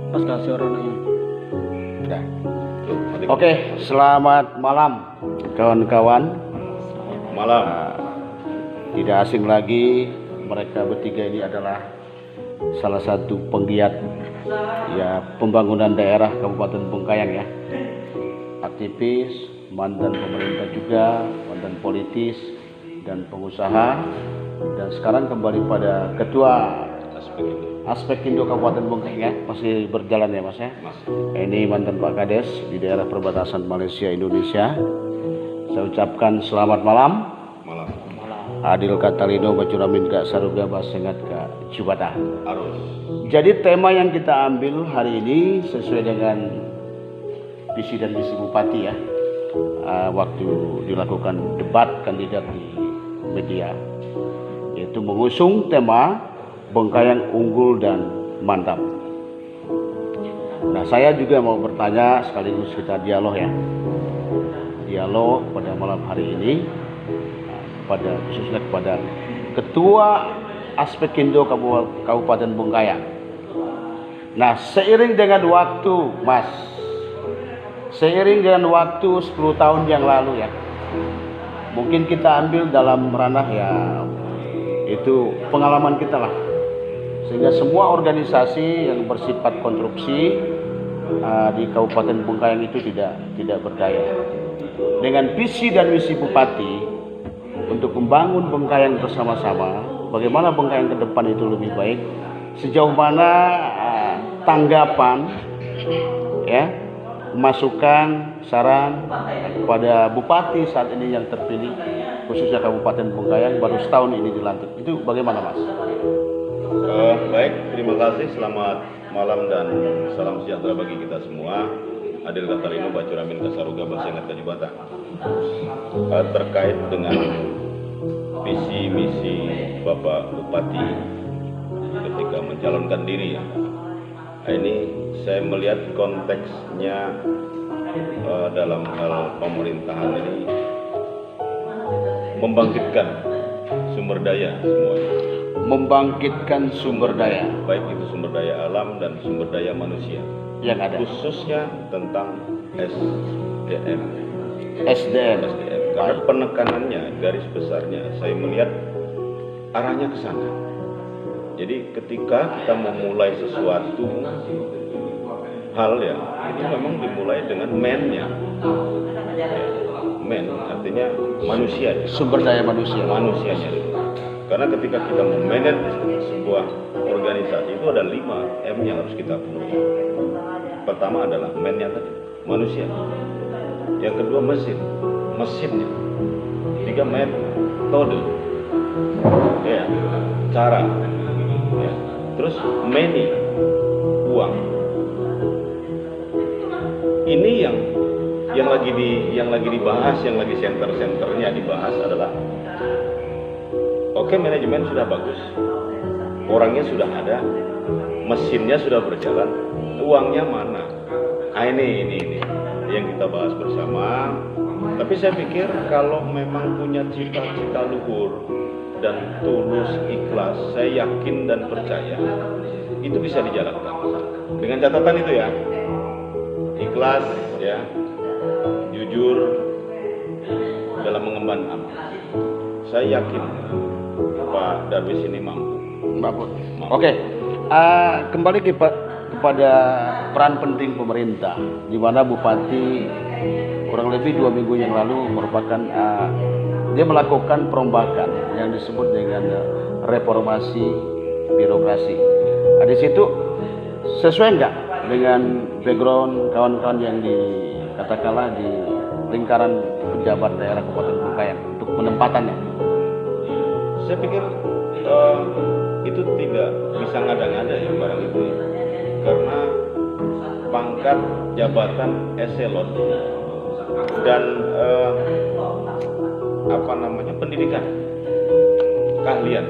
Pas kasih orangnya. Udah. Oke, selamat malam kawan-kawan. Malam. Tidak asing lagi, mereka bertiga ini adalah salah satu penggiat ya pembangunan daerah Kabupaten Bengkayang ya. Aktivis, mantan pemerintah juga, mantan politis dan pengusaha, dan sekarang kembali pada ketua Aspek Indo Kabupaten Bengkayang ya, masih berjalan ya Mas ya. Ini mantan Pak Kades di daerah perbatasan Malaysia Indonesia. Saya ucapkan selamat malam. Malam. Adil Katalino Bacuramin Kak Saruga Basengat Kak Cibata. Arus. Jadi tema yang kita ambil hari ini sesuai dengan visi dan misi Bupati ya. Waktu dilakukan debat kandidat di media, yaitu mengusung tema Bengkayang unggul dan mantap. Nah, saya juga mau bertanya sekaligus kita dialog ya. Dialog pada malam hari ini khususnya kepada Ketua Aspek Indo Kabupaten Bengkayang. Nah, seiring dengan waktu, Mas, seiring dengan waktu 10 tahun yang lalu ya, mungkin kita ambil dalam ranah ya itu pengalaman kita lah, sehingga semua organisasi yang bersifat konstruksi di Kabupaten Bengkayang itu tidak berdaya. Dengan visi dan misi Bupati untuk membangun Bengkayang bersama-sama, bagaimana Bengkayang ke depan itu lebih baik, sejauh mana tanggapan ya, masukan, saran kepada Bupati saat ini yang terpilih khususnya Kabupaten Bengkayang baru setahun ini dilantik, itu bagaimana Mas? Baik, terima kasih. Selamat malam dan salam sejahtera bagi kita semua. Adil Katalino Bacuramin Kasaruga Basengat Kajibata. Terkait dengan visi misi Bapak Bupati ketika mencalonkan diri ya. Ini saya melihat konteksnya dalam hal pemerintahan ini membangkitkan sumber daya semuanya. Membangkitkan sumber daya, baik itu sumber daya alam dan sumber daya manusia yang ada, khususnya tentang SDM. Karena penekanannya, garis besarnya saya melihat arahnya ke sana. Jadi ketika kita memulai sesuatu hal ya, itu memang dimulai dengan man-nya. Man artinya manusia, sumber daya manusianya. Karena ketika kita memanage sebuah organisasi itu ada 5 M yang harus kita penuhi. Pertama adalah man-nya tadi, manusia. Yang kedua mesinnya. Tiga metode, ya, cara, ya. Terus money, uang. Ini yang lagi dibahas, yang lagi center-centernya dibahas adalah oke, manajemen sudah bagus, orangnya sudah ada, mesinnya sudah berjalan, uangnya mana? Ini yang kita bahas bersama. Tapi saya pikir kalau memang punya cita-cita luhur dan tulus ikhlas, saya yakin dan percaya itu bisa dijalankan. Dengan catatan itu ya, ikhlas ya, jujur dalam mengemban amanah. Saya yakin Pak Darwis ini mampu. Oke, kembali kepada peran penting pemerintah, di mana Bupati kurang lebih 2 minggu yang lalu merupakan dia melakukan perombakan yang disebut dengan reformasi birokrasi. Di situ sesuai nggak dengan background kawan-kawan yang katakanlah di lingkaran pejabat daerah Kabupaten Bengkayang untuk penempatannya? Saya pikir itu tidak bisa ngada-ngada ya barang itu ya. Karena pangkat jabatan eselon dan pendidikan keahlian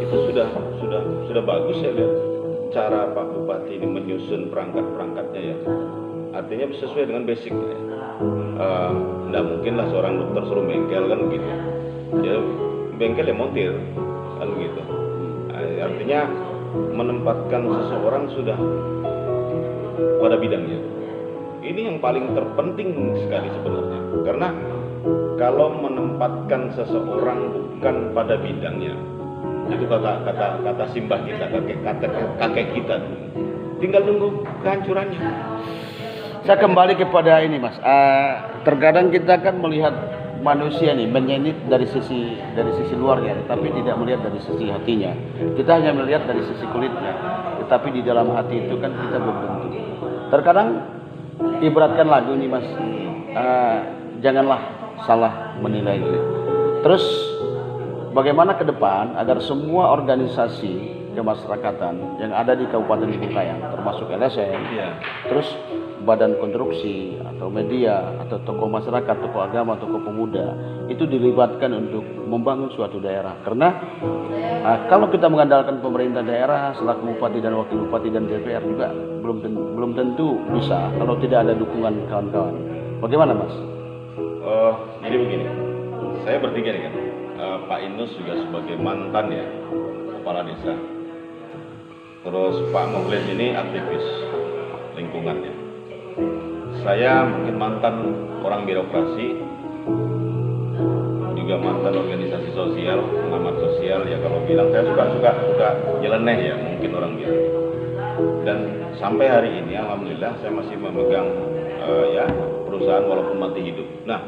itu sudah bagus ya lihat cara Pak Bupati ini menyusun perangkat-perangkatnya ya. Artinya sesuai dengan basic ya. Nggak mungkin lah seorang dokter suruh bengkel kan begitu. Ya bengkel ya montir kan begitu. Artinya menempatkan seseorang sudah pada bidangnya. Ini yang paling terpenting sekali sebenarnya. Karena kalau menempatkan seseorang bukan pada bidangnya, itu kata simbah kita, kakek kita, tinggal nunggu kehancurannya. Saya kembali kepada ini Mas. Terkadang kita kan melihat manusia nih menyenit dari sisi luarnya, tapi tidak melihat dari sisi hatinya. Kita hanya melihat dari sisi kulitnya, tetapi di dalam hati itu kan kita belum tentu. Terkadang ibaratkan lagu nih Mas, janganlah salah menilai diri. Terus bagaimana ke depan agar semua organisasi kemasyarakatan yang ada di Kabupaten Bengkayang, termasuk LSM, terus badan konstruksi atau media atau tokoh masyarakat, tokoh agama, tokoh pemuda itu dilibatkan untuk membangun suatu daerah. Karena kalau kita mengandalkan pemerintah daerah selaku bupati dan wakil bupati dan DPR juga belum tentu bisa kalau tidak ada dukungan kawan-kawan. Bagaimana Mas? Jadi begini, saya bertiga nih kan, Pak Inus juga sebagai mantan ya kepala desa, terus Pak Mukhlis ini aktivis lingkungannya, saya mungkin mantan orang birokrasi, juga mantan organisasi sosial, pengamat sosial ya, kalau bilang saya suka nyeleneh ya mungkin orang bilang. Dan sampai hari ini alhamdulillah saya masih memegang ya perusahaan walaupun mati hidup. Nah,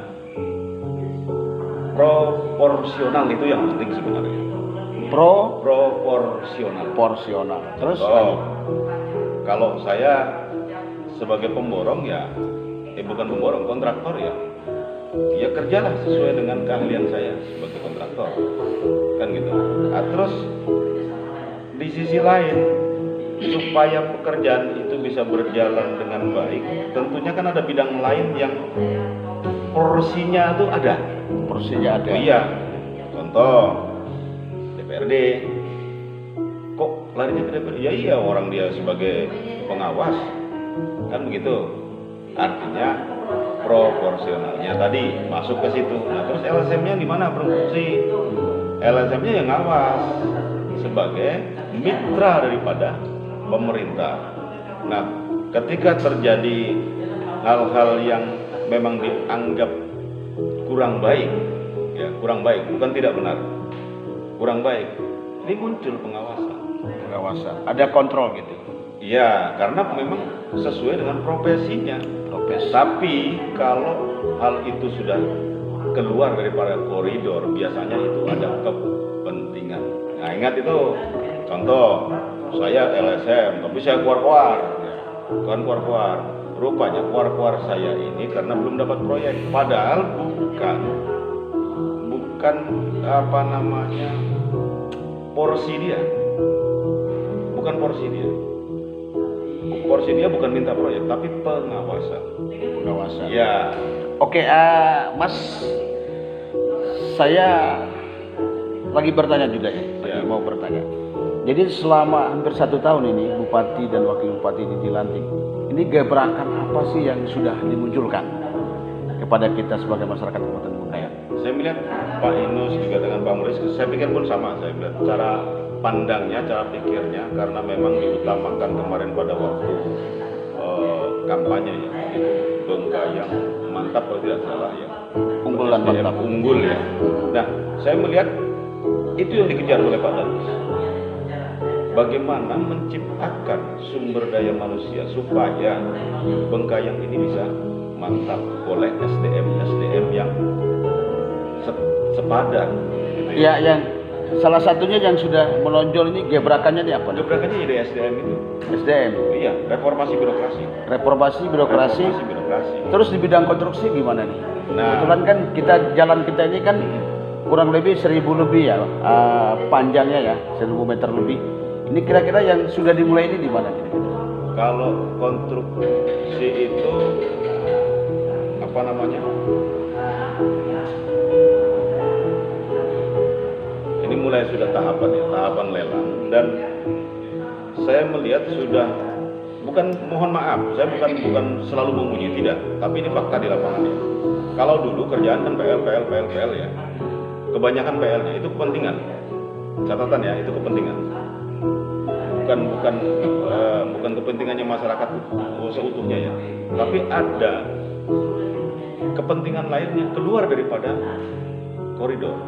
proporsional itu yang penting sebenarnya. Proporsional. Terus kalau saya sebagai pemborong ya, bukan pemborong, kontraktor ya kerjalah sesuai dengan keahlian saya sebagai kontraktor, kan gitu. Nah, terus di sisi lain supaya pekerjaan itu bisa berjalan dengan baik, tentunya kan ada bidang lain yang porsinya itu ada. Oh iya, contoh DPRD, kok larinya ke DPRD? Ya iya, orang dia sebagai pengawas, kan begitu. Artinya proporsionalnya tadi masuk ke situ. Nah terus LSM-nya di mana berfungsi? LSM-nya yang ngawas sebagai mitra daripada pemerintah. Nah ketika terjadi hal-hal yang memang dianggap kurang baik, bukan tidak benar, kurang baik, ini muncul pengawasan. Ada kontrol gitu. Iya, karena memang sesuai dengan profesinya. Tapi kalau hal itu sudah keluar daripada koridor, biasanya itu ada kepentingan. Nah ingat itu, contoh saya LSM, tapi saya keluar-keluar. Rupanya keluar-keluar saya ini karena belum dapat proyek. Padahal bukan porsi dia. Bukan porsi dia. Porsi dia bukan minta proyek, tapi pengawasan. Ya. Oke, Mas, saya lagi bertanya juga ya. Mau bertanya. Jadi selama hampir 1 tahun ini bupati dan wakil bupati dilantik, ini gebrakan apa sih yang sudah dimunculkan kepada kita sebagai masyarakat Kabupaten Bengkayang? Saya melihat Pak Inus juga dengan Pak Mukhlis, saya pikir pun sama. Saya melihat cara pandangnya, cara pikirnya, karena memang diutamakan kemarin pada waktu kampanye ya, itu Bengkayang mantap kalau tidak salah ya, unggul ya. Nah saya melihat itu yang dikejar oleh Pak Datus, bagaimana menciptakan sumber daya manusia supaya Bengkayang ini bisa mantap oleh SDM yang sepadan gitu ya. Yang salah satunya yang sudah melonjol ini gebrakannya ini apa? Gebrakannya dari SDM itu. SDM. Iya, reformasi birokrasi. Terus di bidang konstruksi gimana nih? Nah, kebetulan kan jalan kita ini kan kurang lebih 1.000 lebih ya panjangnya ya, 1.000 meter lebih. Ini kira-kira yang sudah dimulai ini di mana kira-kira? Kalau konstruksi itu ini mulai sudah tahapan lelang, dan saya melihat sudah, mohon maaf, saya bukan selalu memuji, tidak, tapi ini fakta di lapangan ya. Kalau dulu kerjaan kan PL ya, kebanyakan PL-nya itu kepentingan, catatan ya, itu kepentingan. bukan kepentingannya masyarakat seutuhnya ya, tapi ada kepentingan lainnya keluar daripada koridor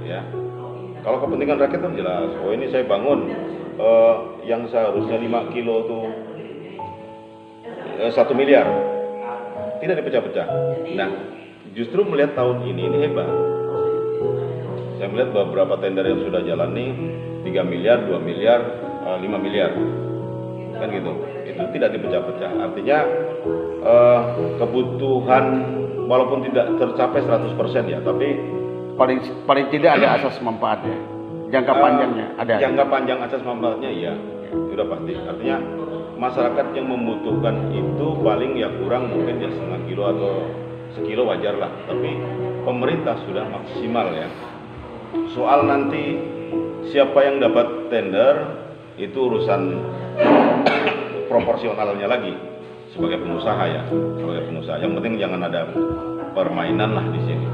ya. Kalau kepentingan rakyat kan jelas, oh ini saya bangun yang seharusnya 5 kilo tuh 1 miliar, tidak dipecah-pecah. Nah, justru melihat tahun ini hebat. Saya melihat beberapa tender yang sudah jalan nih 3 miliar, 2 miliar, 5 miliar, kan gitu. Itu tidak dipecah-pecah. Artinya kebutuhan walaupun tidak tercapai 100% ya, tapi paling tidak ada asas manfaatnya. Jangka panjangnya ada. Jangka panjang asas manfaatnya iya, sudah pasti. Artinya masyarakat yang membutuhkan itu paling ya kurang mungkin ya setengah kilo atau sekilo wajar lah. Tapi pemerintah sudah maksimal ya. Soal nanti siapa yang dapat tender itu urusan proporsionalnya lagi sebagai pengusaha ya, sebagai pengusaha. Yang penting jangan ada permainan lah di sini.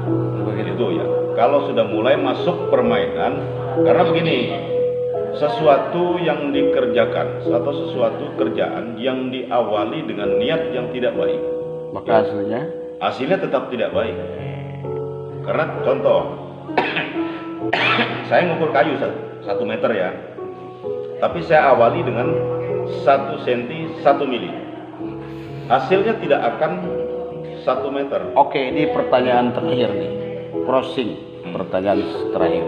Begitu ya. Kalau sudah mulai masuk permainan, karena begini, sesuatu yang dikerjakan atau sesuatu kerjaan yang diawali dengan niat yang tidak baik, maka hasilnya tetap tidak baik. Karena contoh, saya ngukur kayu 1 meter ya, tapi saya awali dengan 1 senti 1 mili, hasilnya tidak akan 1 meter. Oke, ini pertanyaan terakhir nih, crossing pertanyaan terakhir.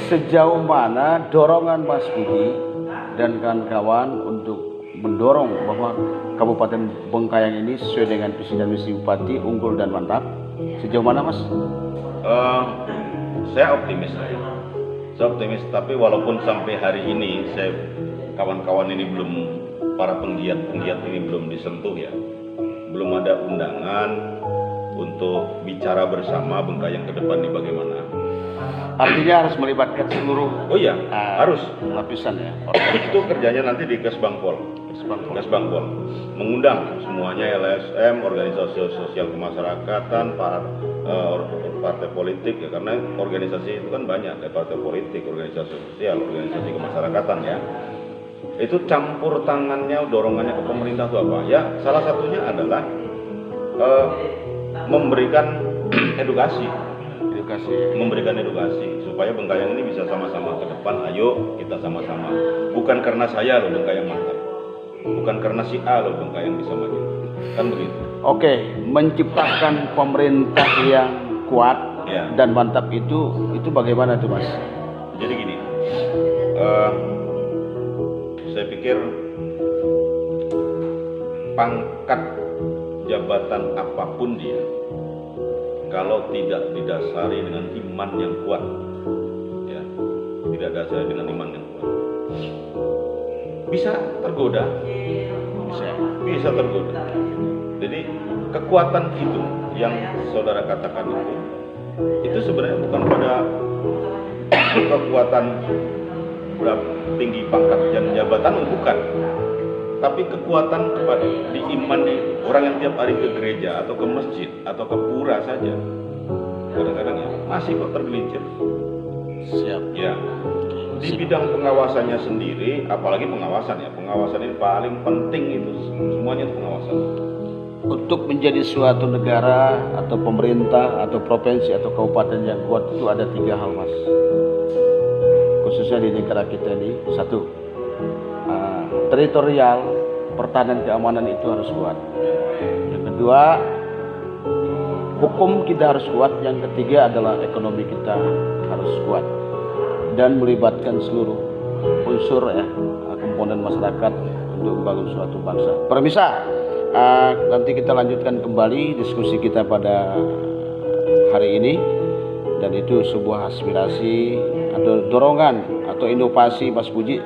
Sejauh mana dorongan Mas Budi dan kawan-kawan untuk mendorong bahwa Kabupaten Bengkayang ini sesuai dengan visi dan misi Bupati unggul dan mantap? Sejauh mana Mas? Saya optimis, tapi walaupun sampai hari ini kawan-kawan ini belum, para penggiat ini belum disentuh ya, belum ada undangan untuk bicara bersama Bengkayang ke depan ini bagaimana. Artinya harus melibatkan seluruh harus lapisan ya. Itu kerjanya nanti di Kesbangpol, mengundang semuanya, LSM, organisasi sosial kemasyarakatan, partai politik ya, karena organisasi itu kan banyak, ada partai politik, organisasi sosial, organisasi kemasyarakatan ya. Itu campur tangannya, dorongannya ke pemerintah itu apa? Ya salah satunya adalah memberikan edukasi supaya Bengkayang ini bisa sama-sama ke depan. Ayo kita sama-sama, bukan karena saya loh Bengkayang mantap, bukan karena si A loh Bengkayang bisa maju, kan begitu. Oke, menciptakan pemerintah yang kuat dan mantap itu bagaimana tuh Mas? Jadi gini, saya pikir pangkat jabatan apapun dia, kalau tidak didasari dengan iman yang kuat, ya, tidak didasari dengan iman yang kuat, bisa tergoda, bisa tergoda. Jadi kekuatan itu yang saudara katakan itu sebenarnya bukan pada kekuatan berapa tinggi pangkat dan jabatan, bukan, tapi kekuatan kepada di iman orang yang tiap hari ke gereja atau ke masjid atau ke pura saja kadang-kadang ya masih kok tergelincir. Siap ya. Di bidang pengawasannya sendiri, apalagi pengawasan ini paling penting, itu semuanya itu pengawasan. Untuk menjadi suatu negara atau pemerintah atau provinsi atau kabupaten yang kuat itu ada 3 hal Mas, khususnya di negara kita ini. 1, teritorial, pertahanan keamanan itu harus kuat. Yang kedua, hukum kita harus kuat. Yang ketiga adalah ekonomi kita harus kuat dan melibatkan seluruh unsur ya, komponen masyarakat untuk membangun suatu bangsa. Permisa, nanti kita lanjutkan kembali diskusi kita pada hari ini, dan itu sebuah aspirasi atau dorongan atau inovasi Mas Puji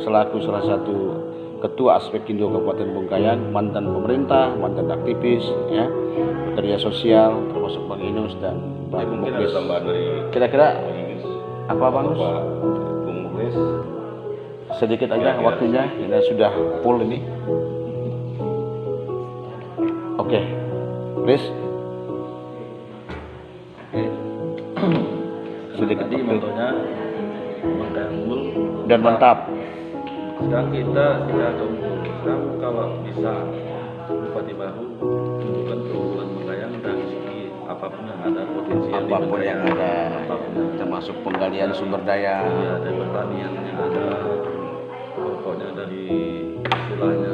selaku salah satu ketua aspek Indo Kabupaten Bengkayang, mantan pemerintah, mantan aktivis ya, pekerja sosial termasuk Bang Inus dan Bang Muklis. Kira-kira apa Bang Inus? Bung Muklis sedikit aja waktunya, ini sudah full ini. Oke, please. Sedikit tadi motonya Bengkayang unggul dan mantap. Sekarang kita ke Unggul. Sekarang kalau bisa Bupati baru tunjukkan keunggulan Bengkayang dari segi apapun yang ada, potensi yang di Apapun yang Bengkayang, ada, apapun yang ada. termasuk penggalian sumber daya. Iya, dari pertanian yang ada, pokoknya dari istilahnya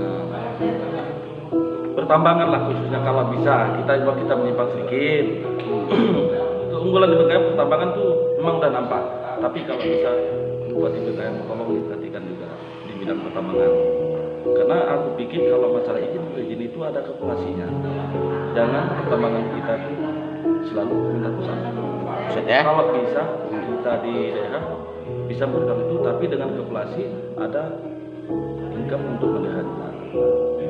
pertambangan lah, khususnya kalau bisa kita menyimpang sedikit. Keunggulan di Bengkayang pertambangan tuh memang udah nampak, tapi kalau bisa Bupati Bengkayang tolong diperhatikan juga di bidang pertambangan, karena aku pikir kalau masalah izin itu ada kalkulasinya. Jangan pertambangan kita tuh selalu minta pusat. Maksudnya? Kalau bisa kita di daerah bisa memberikan itu, tapi dengan kalkulasi ada income untuk mendaerahnya.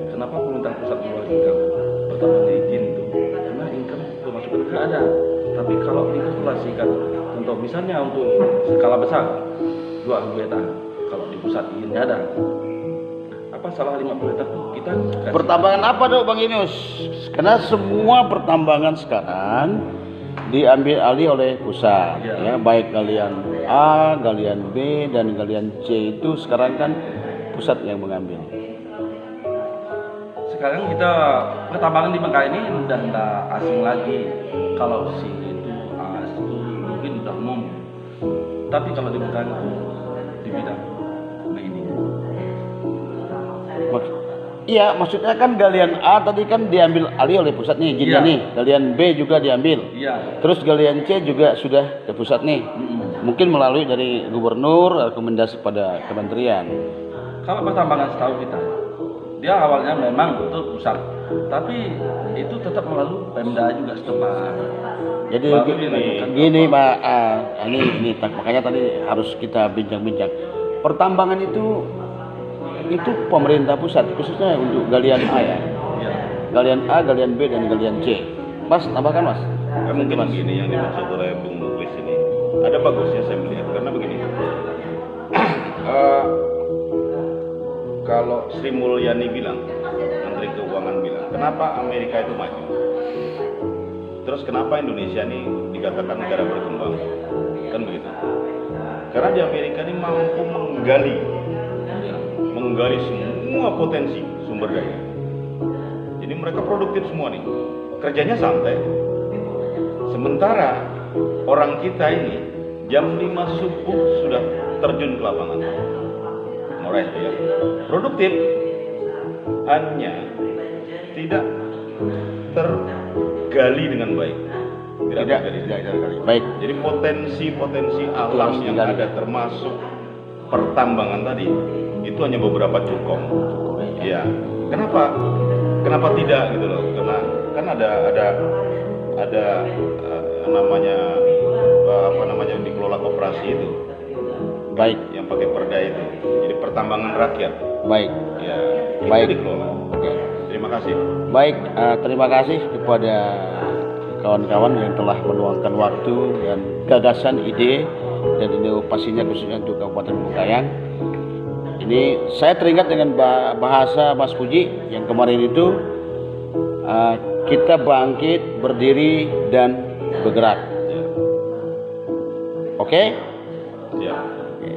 Kenapa pemerintah pusat mengeluarkan income? Pertama izin itu, karena income pemasukan nggak ada. Tapi kalau dikalkulasikan, contoh misalnya untuk skala besar 2 hektar, kalau di pusat izinnya ada, apa salah 50 hektar tuh kita kasih. Pertambangan apa dong Bang Inus? Karena semua pertambangan sekarang diambil alih oleh pusat, ya, baik galian A, galian B, dan galian C itu sekarang kan pusat yang mengambil. Sekarang kita pertambangan di Bengkayang ini udah nggak asing lagi. Kalau si itu A itu mungkin udah umum, tapi kalau di Bengkayang itu di bidang ini. Iya, maksudnya kan galian A tadi kan diambil alih oleh pusat nih, izinnya Iya. nih. Galian B juga diambil. Iya. Terus galian C juga sudah ke pusat nih. Mungkin melalui dari gubernur, rekomendasi pada kementerian. Kalau pertambangan setahu kita, dia awalnya memang betul pusat, tapi itu tetap melalui Pemda juga setempat. Jadi Baru gini Pak, ini makanya tadi harus kita bincang-bincang. Pertambangan itu pemerintah pusat, khususnya untuk galian A ya. Iya. Galian A, galian B, dan galian C. Mas, tambahkan Mas. Mungkin begini yang dimaksud oleh Bung Mukhlis ini. Ada bagusnya saya melihat karena begini. Kalau Sri Mulyani bilang, Menteri Keuangan bilang, kenapa Amerika itu maju? Terus kenapa Indonesia ini dikatakan negara berkembang? Kan begitu. Karena di Amerika ini mampu menggali semua potensi sumber daya. Jadi mereka produktif semua nih. Kerjanya santai. Sementara orang kita ini jam 5 subuh sudah terjun ke lapangan. Mulai ya. Produktif, hanya tidak tergali dengan baik. Tidak tergali. Baik. Jadi potensi alam yang ada termasuk pertambangan tadi itu hanya beberapa cukong. Ya. Kenapa tidak gitu loh? Karena kan ada namanya dikelola koperasi itu. Baik. Yang pakai perda itu. Jadi pertambangan rakyat. Baik. Ya. Baik. Itu dikelola. Oke. Terima kasih. Baik, terima kasih kepada kawan-kawan yang telah meluangkan waktu dan gagasan, ide dan inovasinya khususnya untuk Kabupaten Bengkayang. Ini saya teringat dengan bahasa Mas Puji yang kemarin itu, kita bangkit, berdiri dan bergerak. Ya. Oke? Ya. Oke.